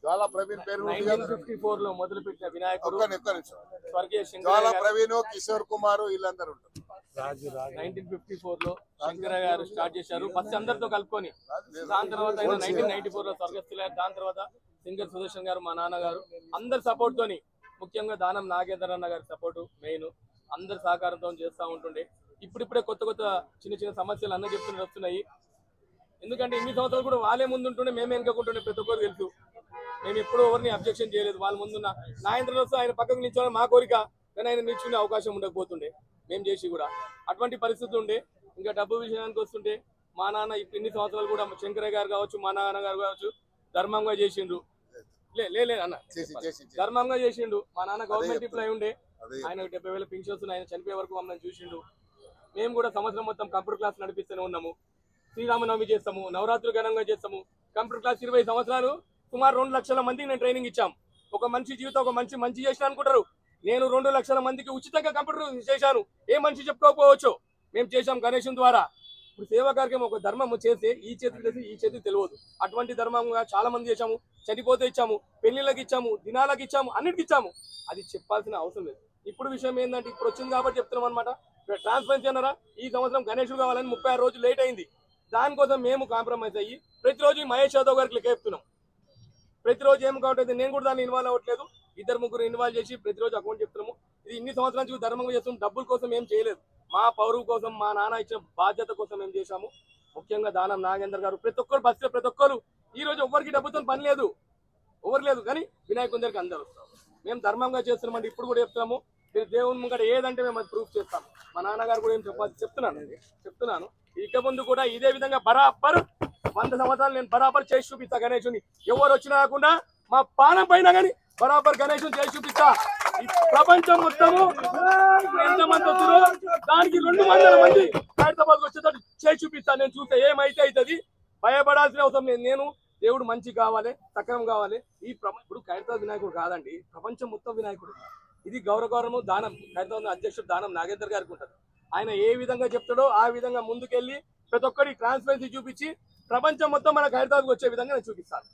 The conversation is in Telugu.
జ్వాలా ప్రవీణ్ పేరు 1954 లో మొదలుపెట్టిన వినాయకుడు స్వర్గీయ జ్వాలా ప్రవీణ్, కిషోర్ కుమార్ వీళ్ళందరూ ఉంటారు. 1954 లో శంకర గారు స్టార్ట్ చేశారు ఫస్ట్ అందరితో కలుపుకొని. దాని తర్వాత 1994 లో స్వర్గస్థులయ్యారు. దాని తర్వాత సింగర్ సుదర్శన్ గారు, మా నాన్నగారు అందరి సపోర్ట్ తోని, ముఖ్యంగా దానం నాగేంద్ర అన్న గారి సపోర్టు మెయిన్, అందరి సహకారంతో చేస్తూ ఉంటుండే. ఇప్పుడిప్పుడే కొత్త కొత్త చిన్న చిన్న సమస్యలు అన్న చెప్తున్నారు వస్తున్నాయి. ఎందుకంటే ఇన్ని సంవత్సరాలు కూడా వాళ్ళే ముందుంటుండే, మేమే వెనుకుంటుండే. ప్రతి ఒక్కరు తెలుసు, మేము ఎప్పుడూ ఎవరిని అబ్జెక్షన్ చేయలేదు. వాళ్ళ ముందున్న నాగేంద్ర వస్తే ఆయన పక్కకు నిల్చోవడం మా కోరిక, కానీ ఆయన నిల్చునే అవకాశం ఉండకపోతుండే మేము చేసి కూడా. అటువంటి పరిస్థితి ఉండే. ఇంకా డబ్బు విషయానికి వస్తుంటే మా నాన్న ఇన్ని సంవత్సరాలు కూడా శంకరయ్య గారు కావచ్చు, మా నాన్న గారు కావచ్చు ధర్మంగా చేసిండ్రు. లే అన్న ధర్మంగా చేసిండు. మా నాన్న గవర్నమెంట్ ఎంప్లాయ్ ఉండే, ఆయన 70,000 పెన్షన్స్, ఆయన చనిపోయే వరకు మమ్మల్ని చూసిండు. మేము కూడా సంవత్సరం మొత్తం కంప్యూటర్ క్లాస్ నడిపిస్తూనే ఉన్నాము. శ్రీరామనవమి చేస్తాము, నవరాత్రులు ఘనంగా చేస్తాము. కంప్యూటర్ క్లాస్ 20 సంవత్సరాలు సుమారు 2 లక్షల మందికి నేను ట్రైనింగ్ ఇచ్చాం. ఒక మనిషి జీవితం ఒక మంచి చేసిన అనుకుంటారు. నేను 2 లక్షల మందికి ఉచితంగా కంప్యూటర్ చేశాను. ఏ మనిషి చెప్పుకోకపోవచ్చు, మేము చేశాం గణేశం ద్వారా. ఇప్పుడు సేవా కార్యక్రమం ఒక ధర్మం చేస్తే ఈ చేతికి తెలిసి ఈ చేతికి తెలియదు. అటువంటి ధర్మంగా చాలా మంది చేశాము. చనిపోతే ఇచ్చాము, పెళ్లిళ్ళకి ఇచ్చాము, దినాలకు ఇచ్చాము, అన్నిటికి ఇచ్చాము. అది చెప్పాల్సిన అవసరం లేదు. ఇప్పుడు విషయం ఏంటంటే ఇప్పుడు వచ్చింది కాబట్టి చెప్తున్నాం అనమాట. ట్రాన్స్పరెన్సీ అన్నారా, ఈ సంవత్సరం గణేశుడు కావాలని 36 రోజులు లేట్ అయింది. దానికోసం మేము కాంప్రమైజ్ అయ్యి ప్రతిరోజు మహేష్ యాదవ్ గారికి చెప్తున్నాం. ప్రతిరోజు ఏం కాబట్టి నేను కూడా దాన్ని ఇన్వాల్వ్ అవ్వట్లేదు. 2-3 ఇన్వాల్వ్ చేసి ప్రతిరోజు అకౌంట్ చెప్తున్నాము. ఇది ఇన్ని సంవత్సరాల నుంచి ధర్మంగా చేస్తున్నాం. డబ్బుల కోసం ఏం చేయలేదు. మా పౌరువు కోసం, మా నాన్న ఇచ్చిన బాధ్యత కోసం ఏం చేశాము. ముఖ్యంగా దానం నాగేంద్ర గారు, ప్రతి ఒక్కరు బస్సులో ప్రతి ఒక్కరు ఈ రోజు ఎవరికి డబ్బుతో పని లేదు, ఎవరు లేదు, కానీ వినాయకుని దగ్గరికి అందరూ మేము ధర్మంగా చేస్తున్నామంటే ఇప్పుడు కూడా చెప్తున్నాము. మీరు దేవుని ముంగట ఏదంటే మేము అది ప్రూఫ్ చేస్తాము. మా నాన్నగారు కూడా ఏం చెప్తున్నాను ఇక ముందు కూడా ఇదే విధంగా బరాబర్ 100 సంవత్సరాలు నేను బరాబర్ చేసి చూపిస్తా. గణేశుని ఎవరు వచ్చినా కాకుండా మా పానం పైన కానీ బరాబర్ గణేశుని చేసి చూపిస్తా. ఈ ప్రపంచం మొత్తము ఎంతమంది వస్తుందో దానికి 200 మంది హైదరాబాద్ వచ్చేటట్టు చేసి చూపిస్తా. నేను చూస్తే ఏమైతే అవుతుంది, భయపడాల్సిన అవసరం లేదు. నేను దేవుడు మంచి కావాలి, సక్రమం కావాలి. ఇప్పుడు ఖైరతాబాద్ వినాయకుడు కాదండి, ప్రపంచం మొత్తం వినాయకుడు. ఇది గౌరవము దానం. ఖైరతాబాద్ అధ్యక్షుడు దానం నాగేంద్ర గారికి ఉంటుంది. ఆయన ఏ విధంగా చెప్తాడో ఆ విధంగా ముందుకెళ్ళి ప్రతి ఒక్కరి ట్రాన్స్పరెన్సీ చూపించి ప్రపంచం మొత్తం మన ఖైరతాబాద్కి వచ్చే విధంగా నేను చూపిస్తాను.